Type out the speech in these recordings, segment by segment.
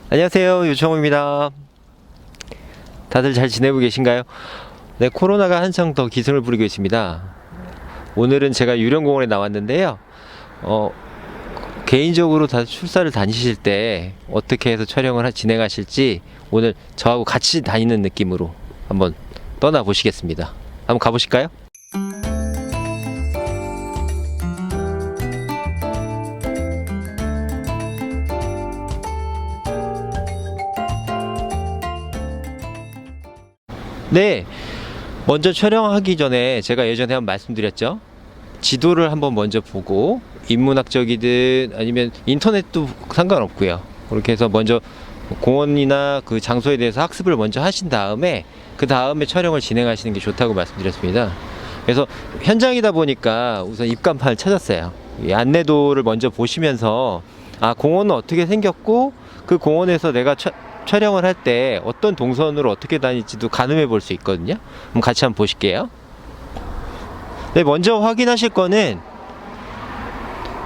안녕하세요, 유청호입니다. 다들 잘 지내고 계신가요? 네, 코로나가 한창 더 기승을 부리고 있습니다. 오늘은 제가 유령공원에 나왔는데요. 개인적으로 다 출사를 다니실 때 어떻게 해서 촬영을 진행하실지 오늘 저하고 같이 다니는 느낌으로 한번 떠나보시겠습니다. 한번 가보실까요? 네, 먼저 촬영하기 전에 제가 예전에 한번 말씀드렸죠. 지도를 한번 먼저 보고 인문학적이든 아니면 인터넷도 상관없고요. 그렇게 해서 먼저 공원이나 그 장소에 대해서 학습을 먼저 하신 다음에 그 다음에 촬영을 진행하시는 게 좋다고 말씀드렸습니다. 그래서 현장이다 보니까 우선 입간판을 찾았어요. 이 안내도를 먼저 보시면서 공원은 어떻게 생겼고 그 공원에서 내가 촬영을 할 때 어떤 동선으로 어떻게 다닐지도 가늠해 볼 수 있거든요. 그럼 같이 한번 보실게요. 네, 먼저 확인하실 거는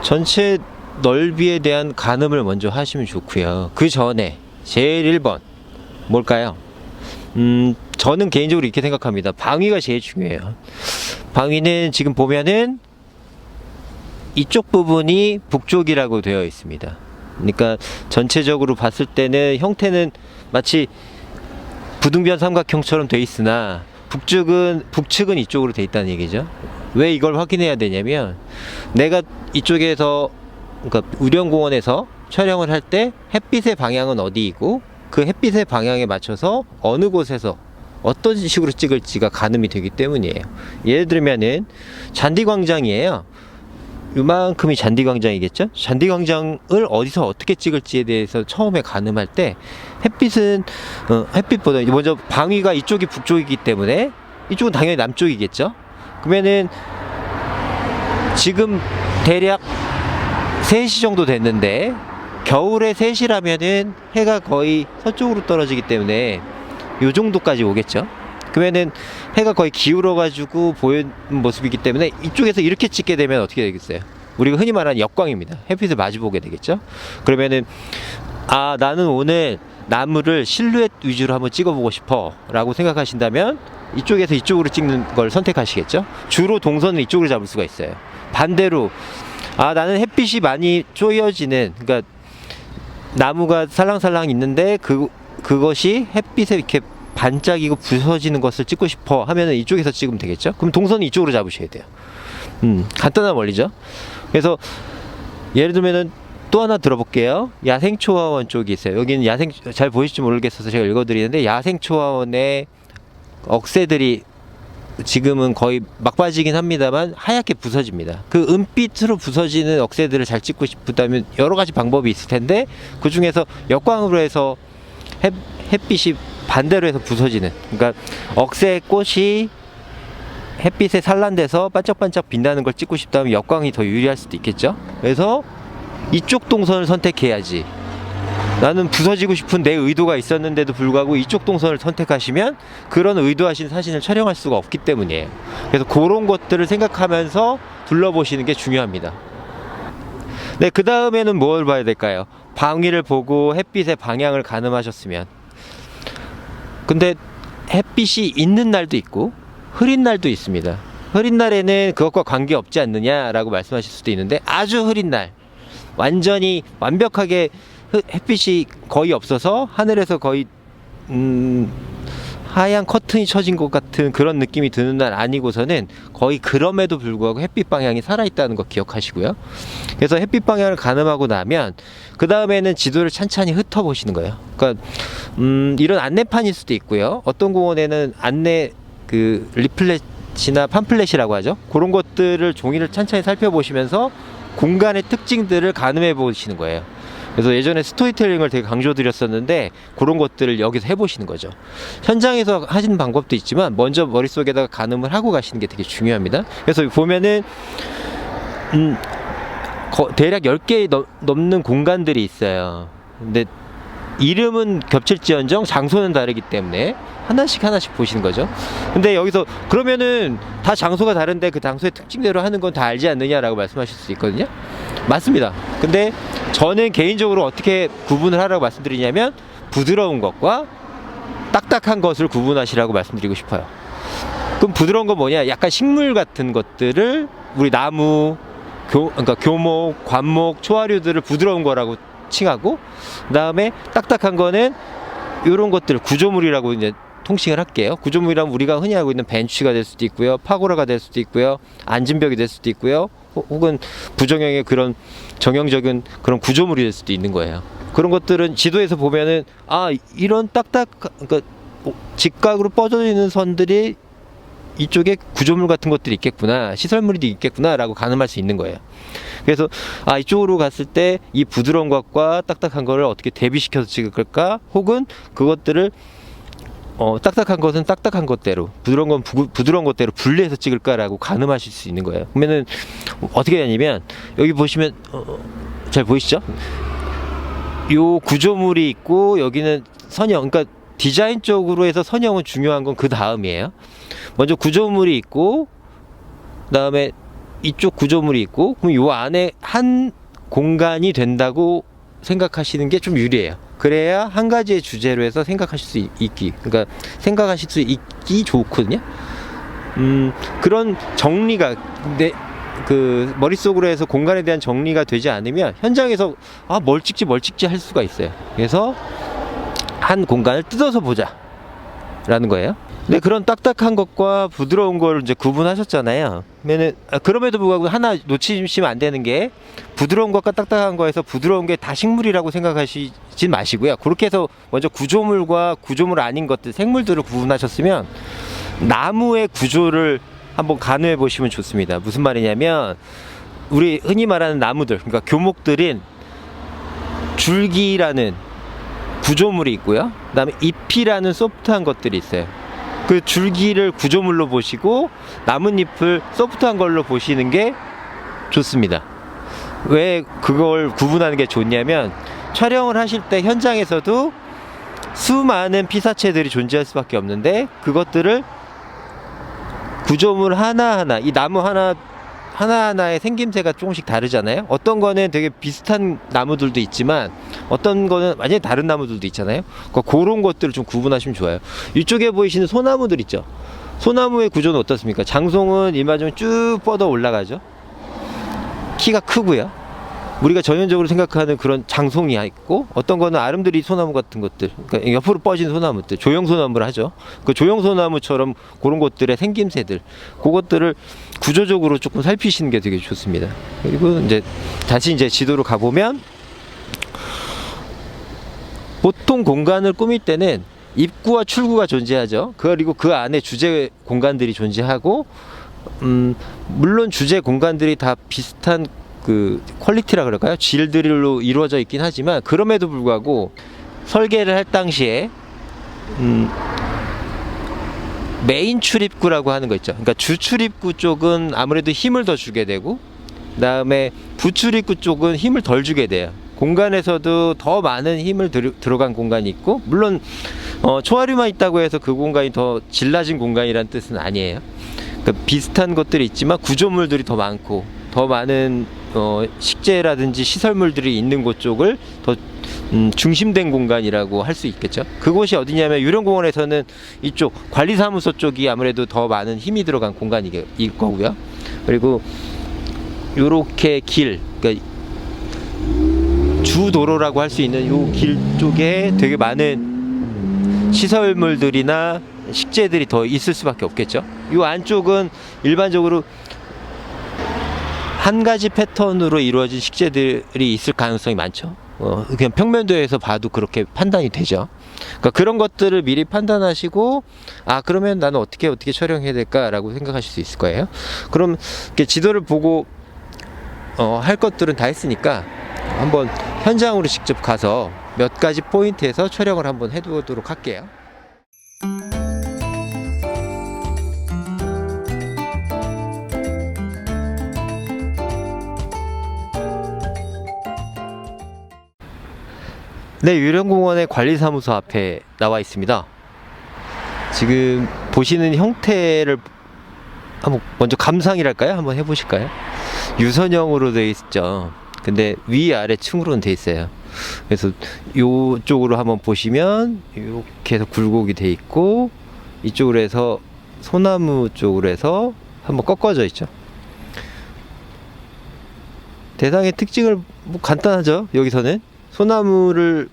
전체 넓이에 대한 가늠을 먼저 하시면 좋고요. 그 전에 제일 1번 뭘까요? 저는 개인적으로 이렇게 생각합니다. 방위가 제일 중요해요. 방위는 지금 보면은 이쪽 부분이 북쪽이라고 되어 있습니다. 그러니까 전체적으로 봤을 때는 형태는 마치 부등변 삼각형처럼 돼 있으나 북측은 이쪽으로 돼 있다는 얘기죠. 왜 이걸 확인해야 되냐면 내가 이쪽에서 그러니까 우령공원에서 촬영을 할 때 햇빛의 방향은 어디이고 그 햇빛의 방향에 맞춰서 어느 곳에서 어떤 식으로 찍을지가 가늠이 되기 때문이에요. 예를 들면은 잔디광장이에요. 요만큼이 잔디광장이겠죠? 잔디광장을 어디서 어떻게 찍을지에 대해서 처음에 가늠할 때 햇빛보다 먼저 방위가 이쪽이 북쪽이기 때문에 이쪽은 당연히 남쪽이겠죠? 그러면은 지금 대략 3시 정도 됐는데 겨울에 3시라면은 해가 거의 서쪽으로 떨어지기 때문에 요 정도까지 오겠죠? 그러면은 해가 거의 기울어 가지고 보이는 모습이기 때문에 이쪽에서 이렇게 찍게 되면 어떻게 되겠어요? 우리가 흔히 말하는 역광입니다. 햇빛을 마주 보게 되겠죠? 그러면은 나는 오늘 나무를 실루엣 위주로 한번 찍어보고 싶어 라고 생각하신다면 이쪽에서 이쪽으로 찍는 걸 선택하시겠죠? 주로 동선은 이쪽으로 잡을 수가 있어요. 반대로 나는 햇빛이 많이 쪼여지는, 그러니까 나무가 살랑살랑 있는데 그것이 햇빛에 이렇게 반짝이고 부서지는 것을 찍고 싶어 하면은 이쪽에서 찍으면 되겠죠? 그럼 동선은 이쪽으로 잡으셔야 돼요. 간단한 원리죠. 그래서 예를 들면은 또 하나 들어볼게요. 야생초화원 쪽이 있어요. 여기는 잘 보이실지 모르겠어서 제가 읽어드리는데 야생초화원의 억새들이 지금은 거의 막바지긴 합니다만 하얗게 부서집니다. 그 은빛으로 부서지는 억새들을 잘 찍고 싶다면 여러 가지 방법이 있을 텐데 그 중에서 역광으로 해서 햇빛이 반대로 해서 부서지는, 그러니까 억새 꽃이 햇빛에 산란돼서 반짝반짝 빛나는 걸 찍고 싶다면 역광이 더 유리할 수도 있겠죠. 그래서 이쪽 동선을 선택해야지. 나는 부서지고 싶은 내 의도가 있었는데도 불구하고 이쪽 동선을 선택하시면 그런 의도하신 사진을 촬영할 수가 없기 때문이에요. 그래서 그런 것들을 생각하면서 둘러보시는 게 중요합니다. 네, 그 다음에는 뭘 봐야 될까요? 방위를 보고 햇빛의 방향을 가늠하셨으면, 근데 햇빛이 있는 날도 있고 흐린 날도 있습니다. 흐린 날에는 그것과 관계없지 않느냐라고 말씀하실 수도 있는데 아주 흐린 날, 완전히 완벽하게 햇빛이 거의 없어서 하늘에서 거의 하얀 커튼이 쳐진 것 같은 그런 느낌이 드는 날 아니고서는 거의 그럼에도 불구하고 햇빛 방향이 살아있다는 거 기억하시고요. 그래서 햇빛 방향을 가늠하고 나면 그 다음에는 지도를 찬찬히 훑어보시는 거예요. 그러니까 이런 안내판일 수도 있고요. 어떤 공원에는 안내 리플렛이나 팜플렛이라고 하죠. 그런 것들을 종이를 찬찬히 살펴보시면서 공간의 특징들을 가늠해 보시는 거예요. 그래서 예전에 스토리텔링을 되게 강조드렸었는데 그런 것들을 여기서 해보시는 거죠. 현장에서 하시는 방법도 있지만 먼저 머릿속에다가 가늠을 하고 가시는 게 되게 중요합니다. 그래서 보면은 대략 10개 넘는 공간들이 있어요. 근데 이름은 겹칠지언정 장소는 다르기 때문에 하나씩 보시는 거죠. 근데 여기서 그러면은 다 장소가 다른데 그 장소의 특징대로 하는 건 다 알지 않느냐라고 말씀하실 수 있거든요. 맞습니다. 근데 저는 개인적으로 어떻게 구분을 하라고 말씀드리냐면 부드러운 것과 딱딱한 것을 구분하시라고 말씀드리고 싶어요. 그럼 부드러운 건 뭐냐? 약간 식물 같은 것들을 우리 나무, 그러니까 교목, 관목, 초화류들을 부드러운 거라고 칭하고, 그다음에 딱딱한 거는 이런 것들 구조물이라고 이제 통칭을 할게요. 구조물이라면 우리가 흔히 알고 있는 벤치가 될 수도 있고요, 파고라가 될 수도 있고요, 앉은벽이 될 수도 있고요, 혹은 부정형의 그런 정형적인 그런 구조물이 될 수도 있는 거예요. 그런 것들은 지도에서 보면은 이런 그러니까 직각으로 뻗어 있는 선들이 이쪽에 구조물 같은 것들이 있겠구나, 시설물이 있겠구나라고 가늠할 수 있는 거예요. 그래서 이쪽으로 갔을 때 이 부드러운 것과 딱딱한 거를 어떻게 대비시켜서 찍을까, 혹은 그것들을 딱딱한 것은 딱딱한 것대로, 부드러운 건 부드러운 것대로 분리해서 찍을까라고 가늠하실 수 있는 거예요. 그러면은 어떻게 하냐면, 여기 보시면 잘 보이시죠? 요 구조물이 있고 여기는 선형, 그러니까 디자인적으로 해서 선형은 중요한 건 그 다음이에요. 먼저 구조물이 있고, 그다음에 이쪽 구조물이 있고, 그럼 요 안에 한 공간이 된다고 생각하시는 게 좀 유리해요. 그래야 한 가지의 주제로 해서 생각하실 수 그러니까 생각하실 수 있기 좋거든요. 그런 정리가 그 머릿속으로 해서 공간에 대한 정리가 되지 않으면 현장에서 뭘 찍지 할 수가 있어요. 그래서 한 공간을 뜯어서 보자 라는 거예요. 근데 그런 딱딱한 것과 부드러운 걸 이제 구분하셨잖아요. 그럼에도 불구하고 하나 놓치시면 안 되는 게, 부드러운 것과 딱딱한 거에서 부드러운 게 다 식물이라고 생각하시지 마시고요. 그렇게 해서 먼저 구조물과 구조물 아닌 것들, 생물들을 구분하셨으면 나무의 구조를 한번 가늠해 보시면 좋습니다. 무슨 말이냐면, 우리 흔히 말하는 나무들, 그러니까 교목들인 줄기라는 구조물이 있고요, 그 다음에 잎이라는 소프트한 것들이 있어요. 그 줄기를 구조물로 보시고 나뭇잎을 소프트한 걸로 보시는 게 좋습니다. 왜 그걸 구분하는 게 좋냐면, 촬영을 하실 때 현장에서도 수많은 피사체들이 존재할 수밖에 없는데, 그것들을 구조물 하나하나, 이 나무 하나하나의 생김새가 조금씩 다르잖아요. 어떤 거는 되게 비슷한 나무들도 있지만 어떤 거는 완전히 다른 나무들도 있잖아요. 그런 것들을 좀 구분하시면 좋아요. 이쪽에 보이시는 소나무들 있죠. 소나무의 구조는 어떻습니까? 장송은 일반적으로 쭉 뻗어 올라가죠. 키가 크고요. 우리가 전형적으로 생각하는 그런 장송이 있고, 어떤 거는 아름드리 소나무 같은 것들, 그러니까 옆으로 뻗은 소나무들, 조형소나무를 하죠. 그 조형소나무처럼 그런 것들의 생김새들, 그것들을 구조적으로 조금 살피시는 게 되게 좋습니다. 그리고 이제 다시 지도로 가보면, 보통 공간을 꾸밀 때는 입구와 출구가 존재하죠. 그리고 그 안에 주제 공간들이 존재하고, 물론 주제 공간들이 다 비슷한 그 퀄리티라 그럴까요? 질들로 이루어져 있긴 하지만, 그럼에도 불구하고 설계를 할 당시에 메인 출입구라고 하는 거 있죠. 그러니까 주 출입구 쪽은 아무래도 힘을 더 주게 되고, 그다음에 부출입구 쪽은 힘을 덜 주게 돼요. 공간에서도 더 많은 힘을 들어간 공간이 있고, 물론 초화류만 있다고 해서 그 공간이 더 질 낮은 공간이라는 뜻은 아니에요. 그러니까 비슷한 것들이 있지만 구조물들이 더 많고, 더 많은 식재라든지 시설물들이 있는 곳 쪽을 더 중심된 공간이라고 할 수 있겠죠. 그곳이 어디냐면, 유령공원에서는 이쪽 관리사무소 쪽이 아무래도 더 많은 힘이 들어간 공간일 거고요. 그리고 요렇게 길, 그러니까 주도로라고 할 수 있는 요 길 쪽에 되게 많은 시설물들이나 식재들이 더 있을 수밖에 없겠죠. 요 안쪽은 일반적으로 한 가지 패턴으로 이루어진 식재들이 있을 가능성이 많죠. 그냥 평면도에서 봐도 그렇게 판단이 되죠. 그러니까 그런 것들을 미리 판단하시고, 그러면 나는 어떻게 촬영해야 될까라고 생각하실 수 있을 거예요. 그럼 이렇게 지도를 보고 할 것들은 다 했으니까, 한번 현장으로 직접 가서 몇 가지 포인트에서 촬영을 한번 해보도록 할게요. 네, 유령공원의 관리사무소 앞에 나와 있습니다. 지금 보시는 형태를 한번 먼저 감상이랄까요? 한번 해보실까요? 유선형으로 되어 있죠. 근데 위아래 층으로는 돼 있어요. 그래서 요쪽으로 한번 보시면 이렇게 해서 굴곡이 돼 있고, 이쪽으로 해서 소나무 쪽으로 해서 한번 꺾어져 있죠. 대상의 특징을 뭐 간단하죠. 여기서는 소나무를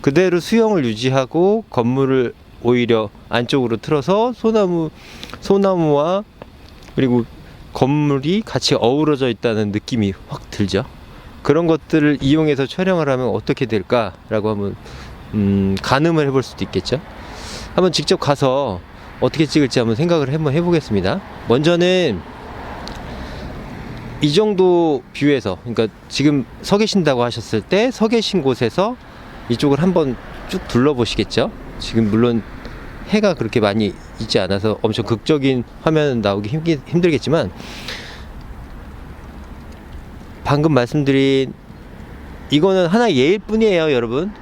그대로 수영을 유지하고 건물을 오히려 안쪽으로 틀어서 소나무와 그리고 건물이 같이 어우러져 있다는 느낌이 확 들죠. 그런 것들을 이용해서 촬영을 하면 어떻게 될까라고 한번 가늠을 해볼 수도 있겠죠. 한번 직접 가서 어떻게 찍을지 한번 생각을 한번 해보겠습니다. 먼저는 이 정도 뷰에서, 그러니까 지금 서 계신다고 하셨을 때 서 계신 곳에서 이쪽을 한번 쭉 둘러보시겠죠. 지금 물론 해가 그렇게 많이 있지 않아서 엄청 극적인 화면 나오기 힘들겠지만, 방금 말씀드린 이거는 하나의 예일 뿐이에요, 여러분.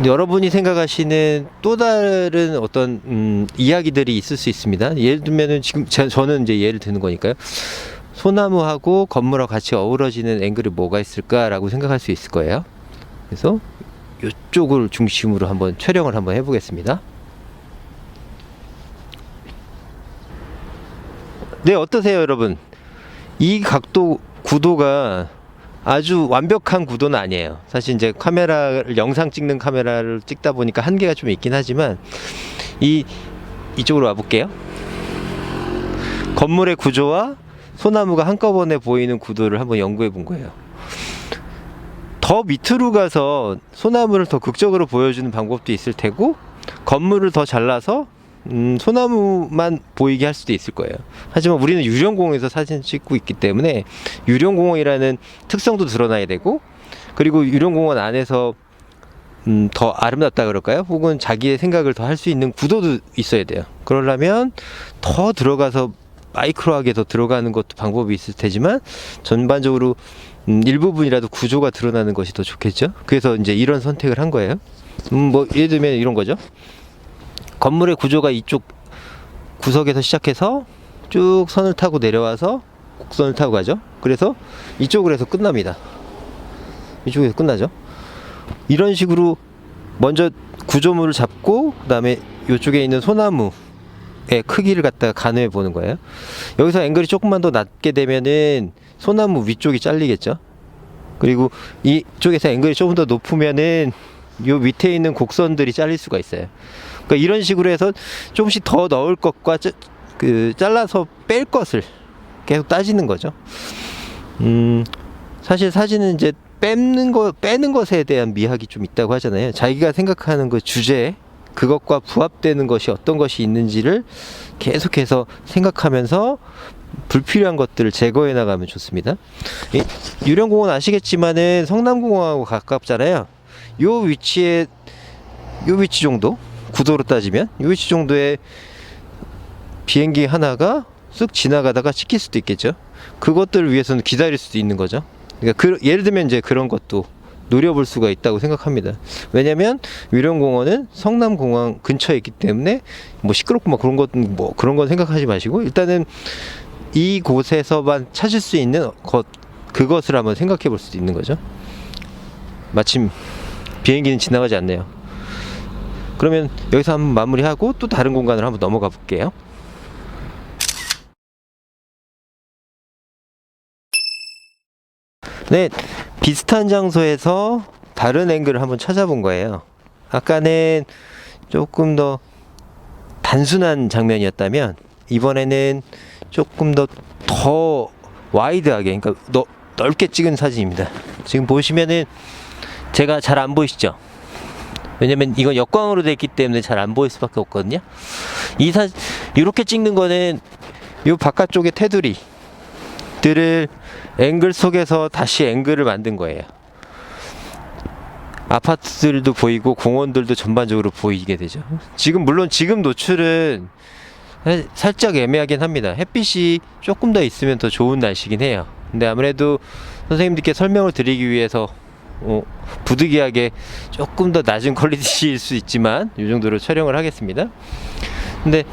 여러분이 생각하시는 또 다른 어떤 이야기들이 있을 수 있습니다. 예를 들면은 지금 저는 이제 예를 드는 거니까요. 소나무하고 건물하고 같이 어우러지는 앵글이 뭐가 있을까라고 생각할 수 있을 거예요. 그래서 이쪽을 중심으로 한번 촬영을 한번 해보겠습니다. 네, 어떠세요, 여러분? 이 구도가 아주 완벽한 구도는 아니에요. 사실 이제 영상 찍는 카메라를 찍다 보니까 한계가 좀 있긴 하지만, 이쪽으로 와볼게요. 건물의 구조와 소나무가 한꺼번에 보이는 구도를 한번 연구해 본 거예요. 더 밑으로 가서 소나무를 더 극적으로 보여주는 방법도 있을 테고, 건물을 더 잘라서 소나무만 보이게 할 수도 있을 거예요. 하지만 우리는 유령공원에서 사진 찍고 있기 때문에 유령공원이라는 특성도 드러나야 되고, 그리고 유령공원 안에서 더 아름답다 그럴까요? 혹은 자기의 생각을 더 할 수 있는 구도도 있어야 돼요. 그러려면 더 들어가서 마이크로하게 더 들어가는 것도 방법이 있을 테지만, 전반적으로 일부분이라도 구조가 드러나는 것이 더 좋겠죠. 그래서 이제 이런 선택을 한 거예요. 뭐 예를 들면 이런 거죠. 건물의 구조가 이쪽 구석에서 시작해서 쭉 선을 타고 내려와서 곡선을 타고 가죠. 그래서 이쪽으로 해서 끝납니다. 이쪽에서 끝나죠. 이런 식으로 먼저 구조물을 잡고, 그 다음에 이쪽에 있는 소나무의 크기를 갖다가 가늠해 보는 거예요. 여기서 앵글이 조금만 더 낮게 되면은 소나무 위쪽이 잘리겠죠. 그리고 이쪽에서 앵글이 조금 더 높으면은 요 밑에 있는 곡선들이 잘릴 수가 있어요. 그러니까 이런 식으로 해서 조금씩 더 넣을 것과 잘라서 뺄 것을 계속 따지는 거죠. 사실 사진은 이제 빼는 것에 대한 미학이 좀 있다고 하잖아요. 자기가 생각하는 그 주제, 그것과 부합되는 것이 어떤 것이 있는지를 계속해서 생각하면서 불필요한 것들을 제거해 나가면 좋습니다. 유령공원 아시겠지만은 성남공원하고 가깝잖아요. 요 위치 정도, 구도로 따지면 요 위치 정도의 비행기 하나가 쓱 지나가다가 찍힐 수도 있겠죠. 그것들을 위해서는 기다릴 수도 있는 거죠. 그러니까 예를 들면 이제 그런 것도 노려볼 수가 있다고 생각합니다. 왜냐면 유령공원은 성남공원 근처에 있기 때문에 뭐 시끄럽고 막 그런 건 생각하지 마시고, 일단은 이곳에서만 찾을 수 있는 그것을 한번 생각해 볼 수도 있는 거죠. 마침 비행기는 지나가지 않네요. 그러면 여기서 한번 마무리하고 또 다른 공간으로 한번 넘어가 볼게요. 네, 비슷한 장소에서 다른 앵글을 한번 찾아본 거예요. 아까는 조금 더 단순한 장면이었다면, 이번에는 조금 더 와이드하게, 그러니까 넓게 찍은 사진입니다. 지금 보시면은 제가 잘 안 보이시죠? 왜냐면 이건 역광으로 되어 있기 때문에 잘 안 보일 수밖에 없거든요. 이렇게 찍는 거는 이 바깥쪽의 테두리들을 앵글 속에서 다시 앵글을 만든 거예요. 아파트들도 보이고 공원들도 전반적으로 보이게 되죠. 물론 지금 노출은 살짝 애매하긴 합니다. 햇빛이 조금 더 있으면 더 좋은 날씨긴 해요. 근데 아무래도 선생님들께 설명을 드리기 위해서 부득이하게 조금 더 낮은 퀄리티일 수 있지만 이 정도로 촬영을 하겠습니다. 근데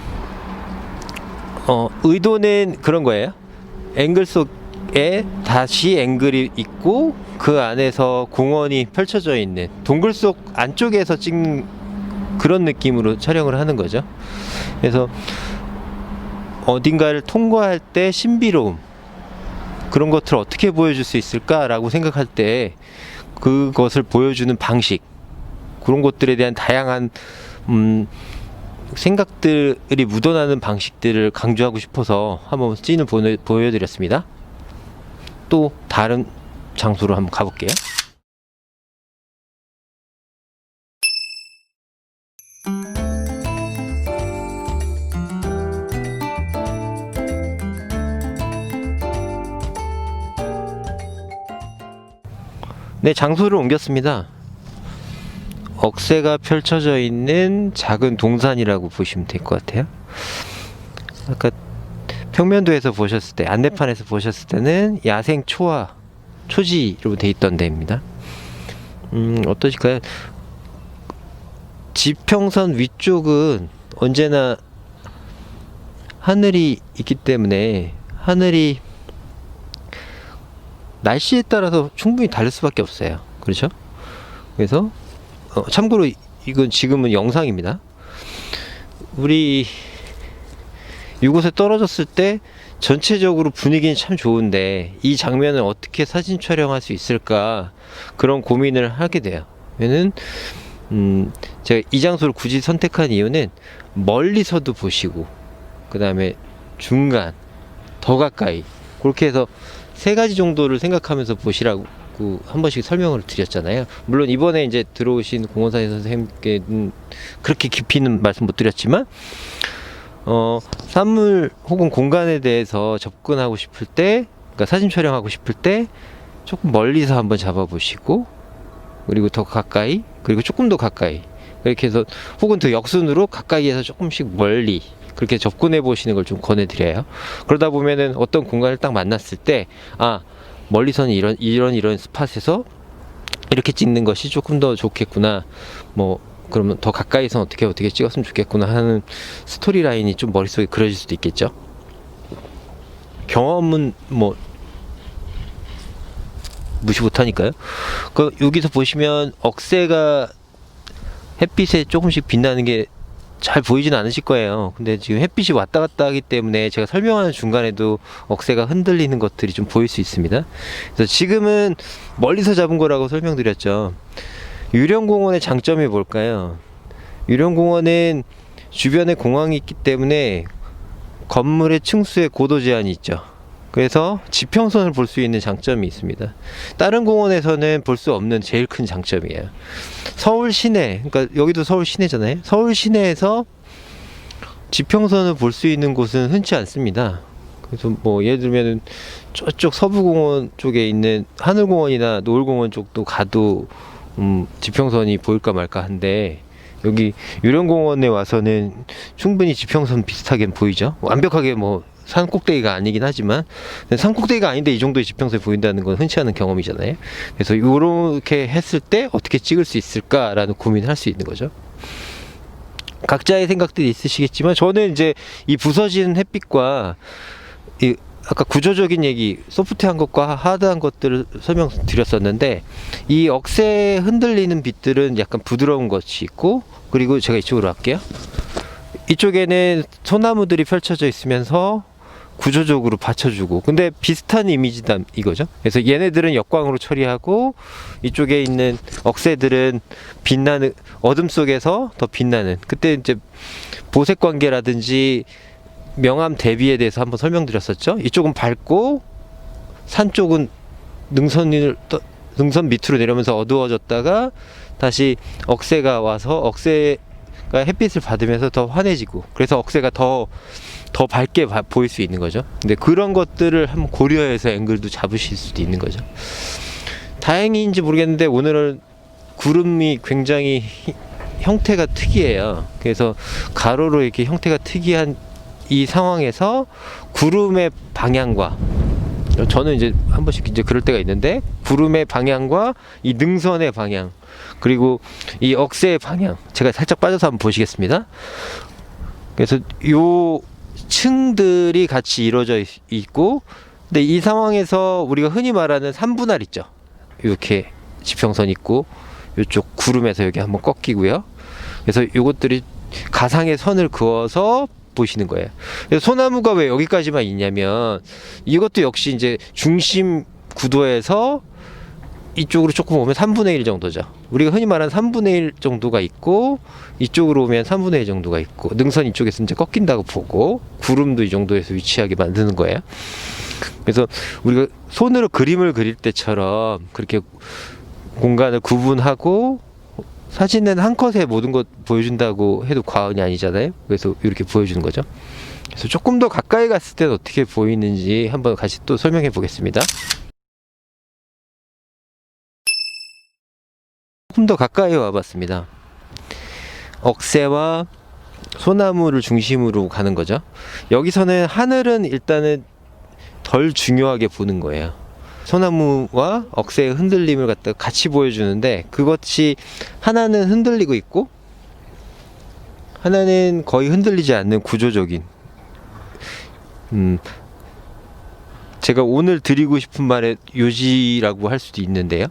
의도는 그런 거예요. 앵글 속 다시 앵글이 있고 그 안에서 공원이 펼쳐져 있는 동굴 속 안쪽에서 찍는 그런 느낌으로 촬영을 하는 거죠. 그래서 어딘가를 통과할 때 신비로움, 그런 것들을 어떻게 보여줄 수 있을까라고 생각할 때 그것을 보여주는 방식, 그런 것들에 대한 다양한 생각들이 묻어나는 방식들을 강조하고 싶어서 한번 씬을 보여드렸습니다. 또 다른 장소로 한번 가볼게요. 네, 장소를 옮겼습니다. 억새가 펼쳐져 있는 작은 동산이라고 보시면 될 것 같아요. 아까 평면도에서 보셨을 때, 안내판에서 보셨을 때는 야생 초화, 초지로 돼 있던 데입니다. 어떠실까요? 지평선 위쪽은 언제나 하늘이 있기 때문에 하늘이 날씨에 따라서 충분히 다를 수밖에 없어요. 그렇죠? 그래서 참고로 이건 지금은 영상입니다. 우리 이곳에 떨어졌을 때 전체적으로 분위기는 참 좋은데 이 장면을 어떻게 사진 촬영할 수 있을까, 그런 고민을 하게 돼요. 왜냐면 제가 이 장소를 굳이 선택한 이유는 멀리서도 보시고 그 다음에 중간, 더 가까이, 그렇게 해서 세 가지 정도를 생각하면서 보시라고 한 번씩 설명을 드렸잖아요. 물론 이번에 이제 들어오신 공원사회 선생님께는 그렇게 깊이는 말씀 못 드렸지만 사물 혹은 공간에 대해서 접근하고 싶을 때, 그러니까 사진 촬영하고 싶을 때 조금 멀리서 한번 잡아보시고, 그리고 더 가까이, 그리고 조금 더 가까이, 그렇게 해서 혹은 더 역순으로 가까이에서 조금씩 멀리 그렇게 접근해 보시는 걸 좀 권해드려요. 그러다 보면은 어떤 공간을 딱 만났을 때, 아, 멀리서는 이런 스팟에서 이렇게 찍는 것이 조금 더 좋겠구나, 뭐 그러면 더 가까이서 어떻게 찍었으면 좋겠구나 하는 스토리 라인이 좀 머릿속에 그려질 수도 있겠죠. 경험은 뭐 무시 못하니까요. 여기서 보시면 억새가 햇빛에 조금씩 빛나는 게 잘 보이진 않으실 거예요. 근데 지금 햇빛이 왔다 갔다 하기 때문에 제가 설명하는 중간에도 억새가 흔들리는 것들이 좀 보일 수 있습니다. 그래서 지금은 멀리서 잡은 거라고 설명드렸죠. 유령공원의 장점이 뭘까요? 유령공원은 주변에 공항이 있기 때문에 건물의 층수에 고도 제한이 있죠. 그래서 지평선을 볼 수 있는 장점이 있습니다. 다른 공원에서는 볼 수 없는 제일 큰 장점이에요. 서울 시내, 그러니까 여기도 서울 시내잖아요. 서울 시내에서 지평선을 볼 수 있는 곳은 흔치 않습니다. 그래서 뭐 예를 들면은 저쪽 서부공원 쪽에 있는 하늘공원이나 노을공원 쪽도 가도 지평선이 보일까 말까 한데, 여기 유령공원에 와서는 충분히 지평선 비슷하게 보이죠. 완벽하게 뭐 산 꼭대기가 아니긴 하지만, 산 꼭대기가 아닌데 이 정도의 지평선이 보인다는 건 흔치 않은 경험이잖아요. 그래서 이렇게 했을 때 어떻게 찍을 수 있을까라는 고민을 할 수 있는 거죠. 각자의 생각들이 있으시겠지만, 저는 이제 이 부서지는 햇빛과 이 아까 구조적인 얘기, 소프트한 것과 하드한 것들을 설명드렸었는데, 이 억새 흔들리는 빛들은 약간 부드러운 것이 있고, 그리고 제가 이쪽으로 할게요. 이쪽에는 소나무들이 펼쳐져 있으면서 구조적으로 받쳐주고, 근데 비슷한 이미지다 이거죠. 그래서 얘네들은 역광으로 처리하고, 이쪽에 있는 억새들은 빛나는, 어둠 속에서 더 빛나는, 그때 이제 보색 관계라든지 명암 대비에 대해서 한번 설명드렸었죠. 이쪽은 밝고 산 쪽은 능선 밑으로 내려오면서 어두워졌다가 다시 억새가 와서 억새가 햇빛을 받으면서 더 환해지고, 그래서 억새가 더 밝게 보일 수 있는 거죠. 근데 그런 것들을 한번 고려해서 앵글도 잡으실 수도 있는 거죠. 다행인지 모르겠는데 오늘은 구름이 굉장히 형태가 특이해요. 그래서 가로로 이렇게 형태가 특이한 이 상황에서 구름의 방향과, 저는 이제 한 번씩 이제 그럴 때가 있는데, 구름의 방향과 이 능선의 방향, 그리고 이 억새의 방향, 제가 살짝 빠져서 한번 보시겠습니다. 그래서 요 층들이 같이 이루어져 있고, 근데 이 상황에서 우리가 흔히 말하는 3분할 있죠. 이렇게 지평선 있고 이쪽 구름에서 여기 한번 꺾이고요. 그래서 이것들이 가상의 선을 그어서 보시는 거예요. 그래서 소나무가 왜 여기까지만 있냐면 이것도 역시 이제 중심 구도에서 이쪽으로 조금 오면 3분의 1 정도죠. 우리가 흔히 말하는 3분의 1 정도가 있고 이쪽으로 오면 3분의 1 정도가 있고 능선 이쪽에서 이제 꺾인다고 보고 구름도 이 정도에서 위치하게 만드는 거예요. 그래서 우리가 손으로 그림을 그릴 때처럼 그렇게 공간을 구분하고 사진은 한 컷에 모든 것 보여준다고 해도 과언이 아니잖아요. 그래서 이렇게 보여주는 거죠. 그래서 조금 더 가까이 갔을 때는 어떻게 보이는지 한번 같이 또 설명해 보겠습니다. 조금 더 가까이 와봤습니다. 억새와 소나무를 중심으로 가는 거죠. 여기서는 하늘은 일단은 덜 중요하게 보는 거예요. 소나무와 억새의 흔들림을 갖다 같이 보여주는데 그것이 하나는 흔들리고 있고 하나는 거의 흔들리지 않는 구조적인 제가 오늘 드리고 싶은 말의 요지라고 할 수도 있는데요.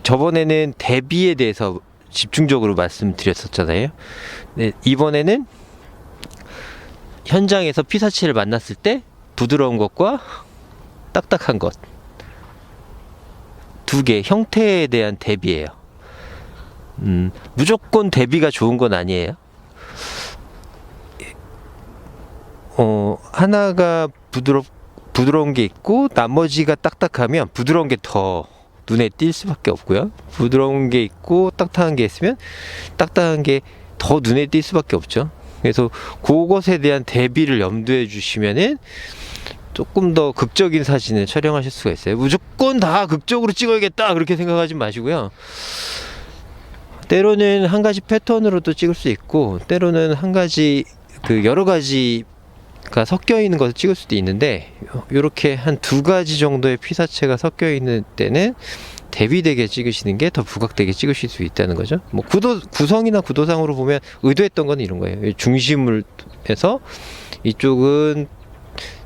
저번에는 대비에 대해서 집중적으로 말씀드렸었잖아요. 네, 이번에는 현장에서 피사체를 만났을 때 부드러운 것과 딱딱한 것 두 개 형태에 대한 대비예요. 무조건 대비가 좋은 건 아니에요. 하나가 부드러운 게 있고 나머지가 딱딱하면 부드러운 게 더 눈에 띌 수밖에 없고요. 부드러운 게 있고 딱딱한 게 있으면 딱딱한 게 더 눈에 띌 수밖에 없죠. 그래서 그것에 대한 대비를 염두에 주시면은 조금 더 극적인 사진을 촬영하실 수가 있어요. 무조건 다 극적으로 찍어야겠다 그렇게 생각하지 마시고요. 때로는 한 가지 패턴으로도 찍을 수 있고 때로는 한 가지 여러 가지가 섞여 있는 것을 찍을 수도 있는데 이렇게 한 두 가지 정도의 피사체가 섞여 있는 때는 대비되게 찍으시는 게 더 부각되게 찍으실 수 있다는 거죠. 뭐 구성이나 구도상으로 보면 의도했던 건 이런 거예요. 중심을 해서 이쪽은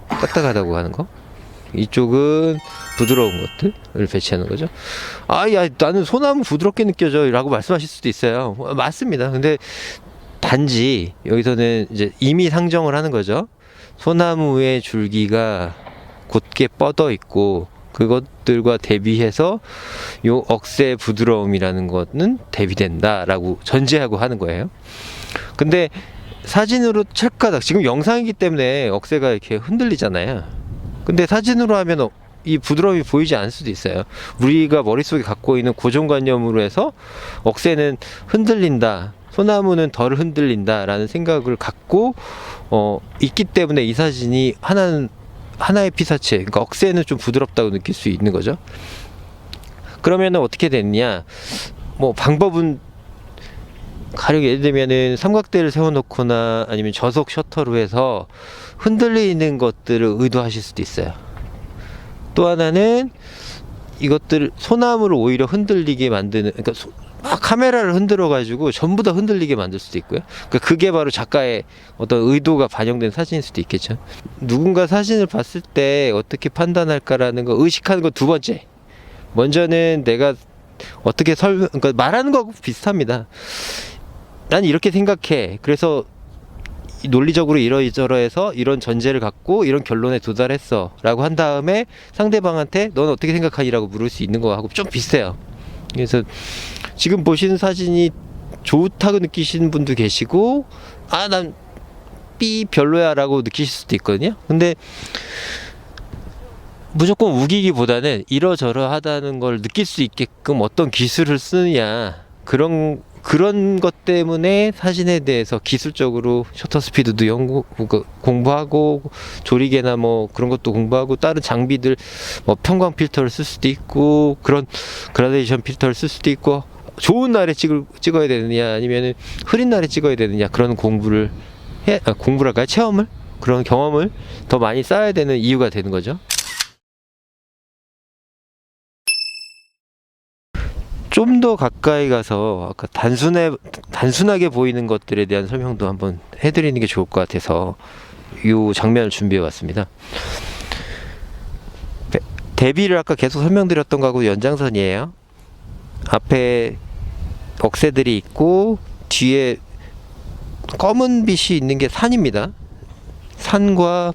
딱딱하다고 하는 거, 이쪽은 부드러운 것들을 배치하는 거죠. 야, 나는 소나무 부드럽게 느껴져 라고 말씀하실 수도 있어요. 맞습니다. 근데 단지 여기서는 이제 이미 상정을 하는 거죠. 소나무의 줄기가 곧게 뻗어 있고 그것들과 대비해서 요 억새의 부드러움이라는 것은 대비된다라고 전제하고 하는 거예요. 근데 사진으로 찰까닥 지금 영상이기 때문에 억새가 이렇게 흔들리잖아요. 근데 사진으로 하면 이 부드러움이 보이지 않을 수도 있어요. 우리가 머릿속에 갖고 있는 고정관념으로 해서 억새는 흔들린다, 소나무는 덜 흔들린다 라는 생각을 갖고 있기 때문에 이 사진이 하나의 피사체, 그러니까 억새는 좀 부드럽다고 느낄 수 있는 거죠. 그러면 어떻게 됐냐, 뭐 방법은 가령 예를 들면은 삼각대를 세워놓거나 아니면 저속 셔터로 해서 흔들리는 것들을 의도하실 수도 있어요. 또 하나는 이것들 소나무를 오히려 흔들리게 만드는, 그러니까 카메라를 흔들어 가지고 전부 다 흔들리게 만들 수도 있고요. 그러니까 그게 바로 작가의 어떤 의도가 반영된 사진일 수도 있겠죠. 누군가 사진을 봤을 때 어떻게 판단할까라는 거 의식하는 거 두 번째. 먼저는 내가 어떻게 그러니까 말하는 거하고 비슷합니다. 난 이렇게 생각해. 그래서 논리적으로 이러저러해서 이런 전제를 갖고 이런 결론에 도달했어 라고 한 다음에 상대방한테 넌 어떻게 생각하니? 라고 물을 수 있는 거하고 좀 비슷해요. 그래서 지금 보시는 사진이 좋다고 느끼시는 분도 계시고 난 삐 별로야 라고 느끼실 수도 있거든요. 근데 무조건 우기기보다는 이러저러하다는 걸 느낄 수 있게끔 어떤 기술을 쓰느냐, 그런 것 때문에 사진에 대해서 기술적으로 셔터 스피드도 공부하고 조리개나 뭐 그런 것도 공부하고 다른 장비들 뭐 편광 필터를 쓸 수도 있고 그런 그라데이션 필터를 쓸 수도 있고 좋은 날에 찍어야 되느냐 아니면 흐린 날에 찍어야 되느냐 그런 공부랄까요? 체험을, 그런 경험을 더 많이 쌓아야 되는 이유가 되는 거죠. 좀 더 가까이 가서 아까 단순하게 보이는 것들에 대한 설명도 한번 해드리는 게 좋을 것 같아서 이 장면을 준비해 봤습니다. 대비를 아까 계속 설명드렸던 거하고 연장선이에요. 앞에 억새들이 있고 뒤에 검은 빛이 있는 게 산입니다. 산과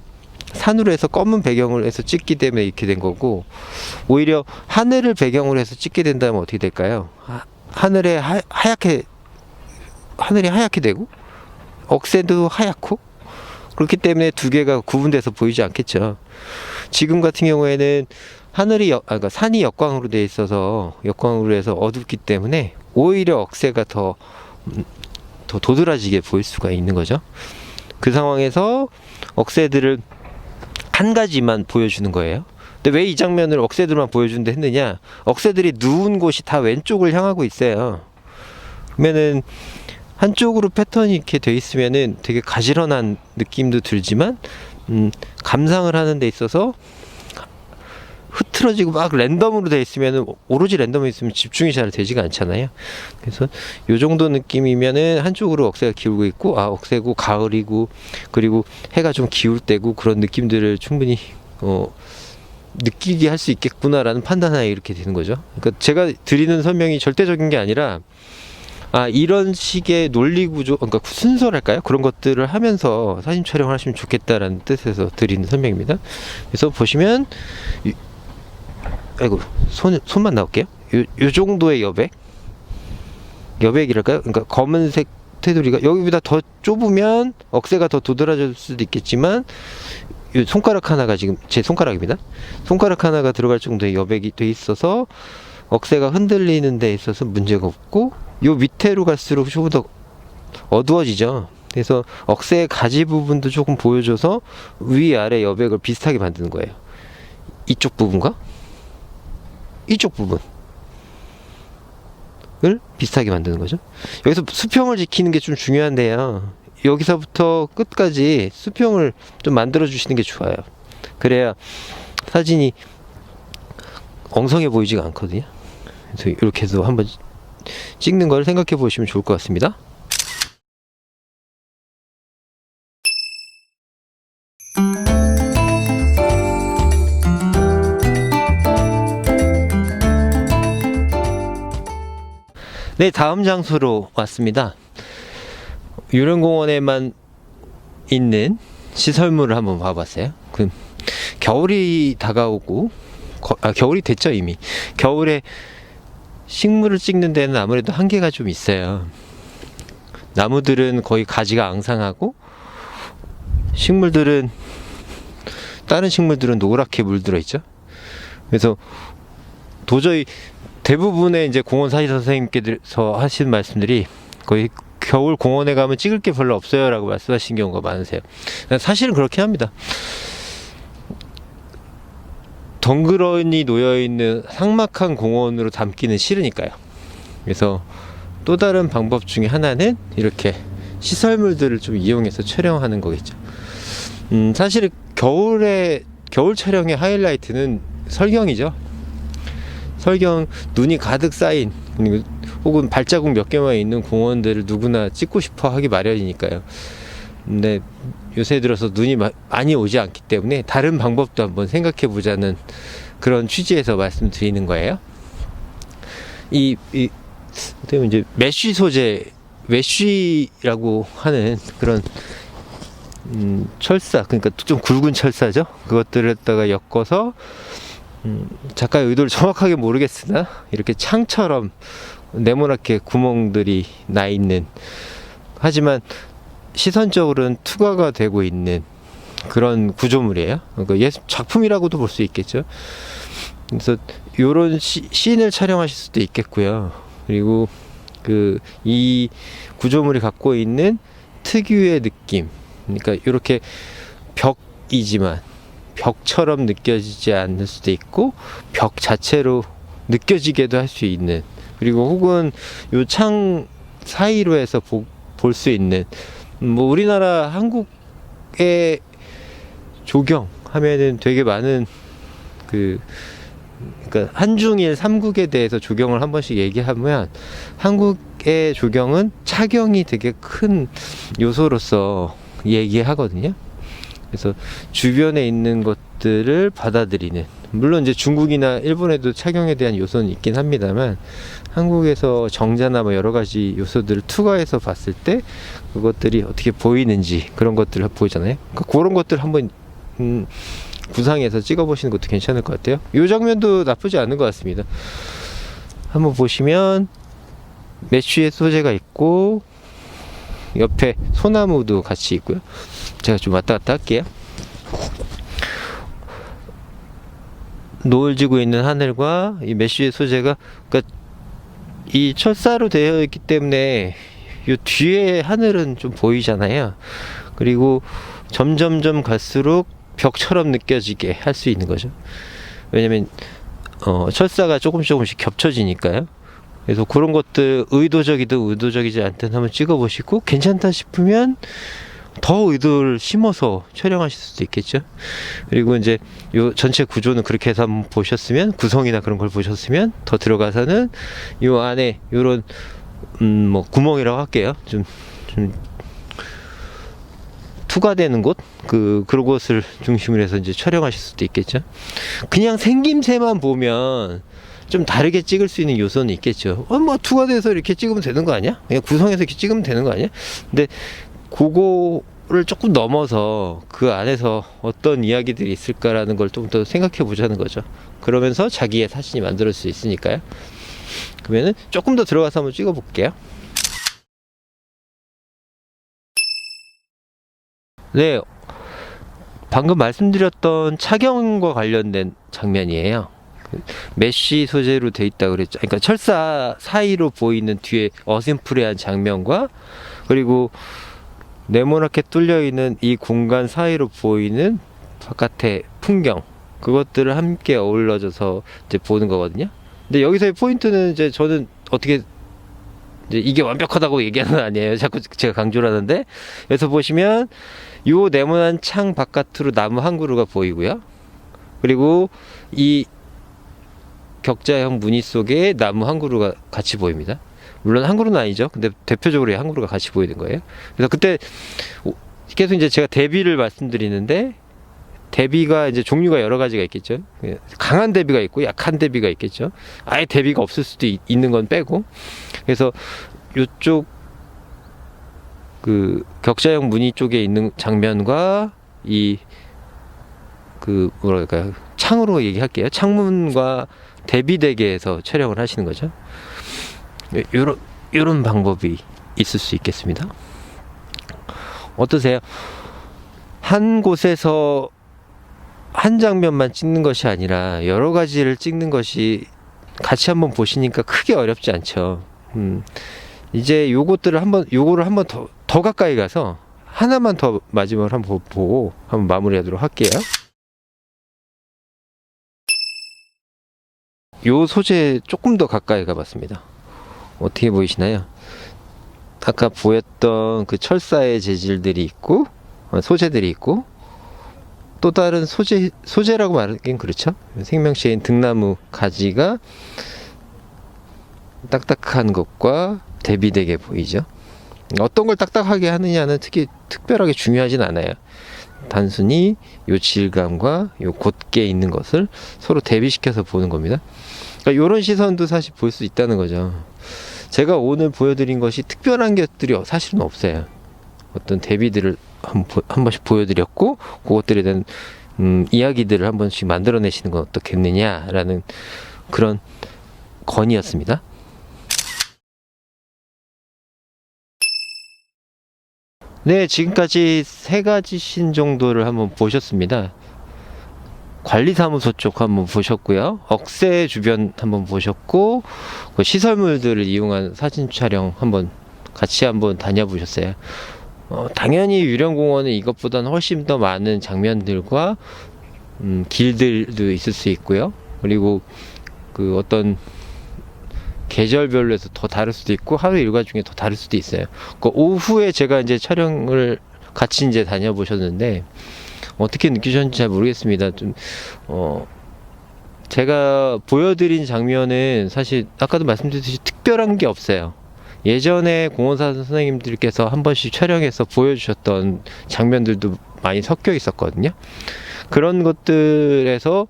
산으로 해서 검은 배경을 해서 찍기 때문에 이렇게 된 거고, 오히려 하늘을 배경으로 해서 찍게 된다면 어떻게 될까요? 하늘이 하얗게 되고 억새도 하얗고, 그렇기 때문에 두 개가 구분돼서 보이지 않겠죠. 지금 같은 경우에는 그러니까 산이 역광으로 돼 있어서 역광으로 해서 어둡기 때문에 오히려 억새가 더 도드라지게 보일 수가 있는 거죠. 그 상황에서 억새들을 한 가지만 보여주는 거예요. 근데 왜 이 장면을 억새들만 보여준다 했느냐? 억새들이 누운 곳이 다 왼쪽을 향하고 있어요. 그러면은 한쪽으로 패턴이 이렇게 돼 있으면은 되게 가지런한 느낌도 들지만, 감상을 하는 데 있어서 흐트러지고 막 랜덤으로 돼 있으면은, 오로지 랜덤에 있으면 집중이 잘 되지가 않잖아요. 그래서 요 정도 느낌이면은 한쪽으로 억새가 기울고 있고, 억새고 가을이고 그리고 해가 좀 기울 때고, 그런 느낌들을 충분히 느끼게 할 수 있겠구나라는 판단하에 이렇게 되는 거죠. 그러니까 제가 드리는 설명이 절대적인 게 아니라, 이런 식의 논리 구조, 그러니까 순서랄까요? 그런 것들을 하면서 사진 촬영을 하시면 좋겠다라는 뜻에서 드리는 설명입니다. 그래서 보시면, 손만 나올게요. 요 정도의 여백이랄까요? 그러니까 검은색 테두리가 여기보다 더 좁으면 억새가 더 도드라질 수도 있겠지만, 이 손가락 하나가, 지금 제 손가락입니다. 손가락 하나가 들어갈 정도의 여백이 돼 있어서 억새가 흔들리는 데 있어서 문제가 없고, 요 밑에로 갈수록 조금 더 어두워지죠. 그래서 억새의 가지 부분도 조금 보여줘서 위아래 여백을 비슷하게 만드는 거예요. 이쪽 부분과 이쪽 부분을 비슷하게 만드는 거죠. 여기서 수평을 지키는 게 좀 중요한데요. 여기서부터 끝까지 수평을 좀 만들어 주시는 게 좋아요. 그래야 사진이 엉성해 보이지가 않거든요. 그래서 이렇게 해서 한번 찍는 걸 생각해 보시면 좋을 것 같습니다. 네, 다음 장소로 왔습니다. 유령공원에만 있는 시설물을 한번 봐봤어요. 겨울이 다가오고, 겨울이 됐죠, 이미. 겨울에 식물을 찍는 데는 아무래도 한계가 좀 있어요. 나무들은 거의 가지가 앙상하고, 다른 식물들은 노랗게 물들어 있죠. 그래서 도저히 대부분의 이제 공원 사진 선생님께서 하신 말씀들이, 거의 겨울 공원에 가면 찍을 게 별로 없어요 라고 말씀하신 경우가 많으세요. 사실은 그렇게 합니다. 덩그러니 놓여있는 삭막한 공원으로 담기는 싫으니까요. 그래서 또 다른 방법 중에 하나는 이렇게 시설물들을 좀 이용해서 촬영하는 거겠죠. 사실 겨울 촬영의 하이라이트는 설경이죠. 설경, 눈이 가득 쌓인, 혹은 발자국 몇 개만 있는 공원들을 누구나 찍고 싶어 하기 마련이니까요. 근데 요새 들어서 눈이 많이 오지 않기 때문에 다른 방법도 한번 생각해 보자는 그런 취지에서 말씀드리는 거예요. 어떻게 이제 메쉬 소재, 메쉬라고 하는 그런 철사, 그러니까 좀 굵은 철사죠. 그것들을 갖다가 엮어서, 작가의 의도를 정확하게 모르겠으나 이렇게 창처럼 네모나게 구멍들이 나 있는, 하지만 시선적으로는 투과가 되고 있는 그런 구조물이에요. 그러니까 작품이라고도 볼 수 있겠죠. 그래서 이런 씬을 촬영하실 수도 있겠고요. 그리고 이 구조물이 갖고 있는 특유의 느낌, 그러니까 이렇게 벽이지만 벽처럼 느껴지지 않을 수도 있고, 벽 자체로 느껴지게도 할 수 있는, 그리고 혹은 요 창 사이로 해서 볼 수 있는, 우리나라 한국의 조경 하면은 되게 많은 그러니까 한중일 삼국에 대해서 조경을 한 번씩 얘기하면, 한국의 조경은 차경이 되게 큰 요소로서 얘기하거든요. 그래서 주변에 있는 것들을 받아들이는, 물론 이제 중국이나 일본에도 착용에 대한 요소는 있긴 합니다만, 한국에서 정자나 뭐 여러 가지 요소들을 투과해서 봤을 때 그것들이 어떻게 보이는지 그런 것들을 보이잖아요. 그러니까 그런 것들 한번 구상해서 찍어보시는 것도 괜찮을 것 같아요. 이 장면도 나쁘지 않은 것 같습니다. 한번 보시면 메쉬의 소재가 있고 옆에 소나무도 같이 있고요. 제가 좀 왔다 갔다 할게요. 노을 지고 있는 하늘과 이 메쉬의 소재가, 그러니까 이 철사로 되어 있기 때문에 이 뒤에 하늘은 좀 보이잖아요. 그리고 점점점 갈수록 벽처럼 느껴지게 할 수 있는 거죠. 왜냐면 철사가 조금씩 겹쳐지니까요. 그래서 그런 것들 의도적이든 의도적이지 않든 한번 찍어보시고, 괜찮다 싶으면 더 의도를 심어서 촬영하실 수도 있겠죠. 그리고 이제 요 전체 구조는 그렇게 해서 한번 보셨으면, 구성이나 그런 걸 보셨으면 더 들어가서는 요 안에 요런 뭐 구멍이라고 할게요. 좀 투과되는 곳, 그런 곳을 중심으로 해서 이제 촬영하실 수도 있겠죠. 그냥 생김새만 보면 좀 다르게 찍을 수 있는 요소는 있겠죠. 뭐 투과돼서 이렇게 찍으면 되는 거 아니야? 그냥 구성해서 이렇게 찍으면 되는 거 아니야? 근데 그거를 조금 넘어서 그 안에서 어떤 이야기들이 있을까라는 걸 좀 더 생각해 보자는 거죠. 그러면서 자기의 사진이 만들 수 있으니까요. 그러면은 조금 더 들어가서 한번 찍어 볼게요. 네, 방금 말씀드렸던 착용과 관련된 장면이에요. 메쉬 소재로 돼 있다 그랬죠. 그러니까 철사 사이로 보이는 뒤에 어슴푸레한 장면과, 그리고 네모나게 뚫려 있는 이 공간 사이로 보이는 바깥의 풍경, 그것들을 함께 어우러져서 이제 보는 거거든요. 근데 여기서의 포인트는 이제 저는 어떻게 이제 이게 완벽하다고 얘기하는 건 아니에요. 자꾸 제가 강조를 하는데, 여기서 보시면 요 네모난 창 바깥으로 나무 한 그루가 보이고요. 그리고 이 격자형 무늬 속에 나무 한 그루가 같이 보입니다. 물론 한 그루는 아니죠. 근데 대표적으로 한 그루가 같이 보이는 거예요. 그래서 그때 계속 이제 제가 대비를 말씀드리는데, 대비가 이제 종류가 여러 가지가 있겠죠. 강한 대비가 있고 약한 대비가 있겠죠. 아예 대비가 없을 수도 있는 건 빼고. 그래서 요쪽 그 격자형 무늬 쪽에 있는 장면과 이 뭐랄까요, 창으로 얘기할게요. 창문과 대비되게 해서 촬영을 하시는 거죠. 요런 방법이 있을 수 있겠습니다. 어떠세요? 한 곳에서 한 장면만 찍는 것이 아니라 여러 가지를 찍는 것이 같이 한번 보시니까 크게 어렵지 않죠. 이제 요거를 한번 더 가까이 가서 하나만 더 마지막으로 한번 보고 한번 마무리하도록 할게요. 요 소재 조금 더 가까이 가봤습니다. 어떻게 보이시나요? 아까 보였던 그 철사의 재질들이 있고, 소재들이 있고, 또 다른 소재라고 말하긴 그렇죠. 생명체인 등나무 가지가 딱딱한 것과 대비되게 보이죠. 어떤 걸 딱딱하게 하느냐는 특별하게 중요하진 않아요. 단순히 요 질감과 요 곧게 있는 것을 서로 대비시켜서 보는 겁니다. 그러니까 이런 시선도 사실 볼 수 있다는 거죠. 제가 오늘 보여드린 것이 특별한 것들이 사실은 없어요. 어떤 대비들을 한 번씩 보여드렸고, 그것들에 대한 이야기들을 한 번씩 만들어내시는 건 어떻겠느냐라는 그런 건의였습니다. 네, 지금까지 3가지 신 정도를 한번 보셨습니다. 관리사무소 쪽 한번 보셨고요. 억새 주변 한번 보셨고, 그 시설물들을 이용한 사진 촬영 같이 한번 다녀보셨어요. 당연히 유령공원은 이것보다는 훨씬 더 많은 장면들과 길들도 있을 수 있고요. 그리고 그 어떤 계절별로 해서 더 다를 수도 있고, 하루 일과 중에 더 다를 수도 있어요. 그 오후에 제가 이제 촬영을 같이 이제 다녀보셨는데, 어떻게 느끼셨는지 잘 모르겠습니다. 제가 보여드린 장면은 사실 아까도 말씀드렸듯이 특별한 게 없어요. 예전에 공원사 선생님들께서 한 번씩 촬영해서 보여주셨던 장면들도 많이 섞여 있었거든요. 그런 것들에서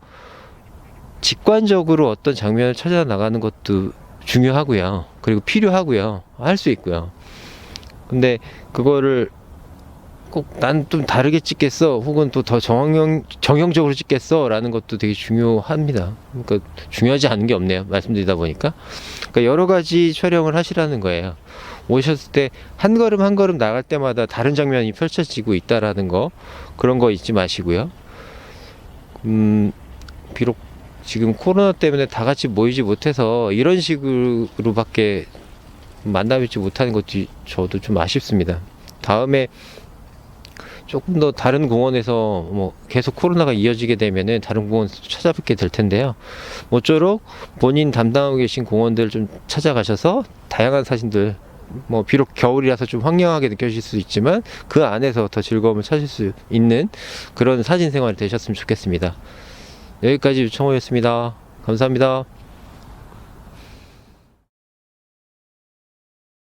직관적으로 어떤 장면을 찾아 나가는 것도 중요하고요. 그리고 필요하고요. 할 수 있고요. 근데 그거를 꼭 난 좀 다르게 찍겠어, 혹은 또 더 정형적으로 찍겠어 라는 것도 되게 중요합니다. 그러니까 중요하지 않은 게 없네요, 말씀드리다 보니까. 그러니까 여러 가지 촬영을 하시라는 거예요. 오셨을 때 한 걸음 한 걸음 나갈 때마다 다른 장면이 펼쳐지고 있다라는 거, 그런 거 잊지 마시고요. 비록 지금 코로나 때문에 다 같이 모이지 못해서 이런 식으로밖에 만나뵙지 못하는 것도 저도 좀 아쉽습니다. 다음에 조금 더 다른 공원에서 뭐 계속 코로나가 이어지게 되면은 다른 공원 찾아뵙게 될 텐데요. 모쪼록 본인 담당하고 계신 공원들 좀 찾아가셔서 다양한 사진들, 뭐 비록 겨울이라서 좀 황량하게 느껴질 수 있지만 그 안에서 더 즐거움을 찾을 수 있는 그런 사진 생활이 되셨으면 좋겠습니다. 여기까지 유청호였습니다. 감사합니다.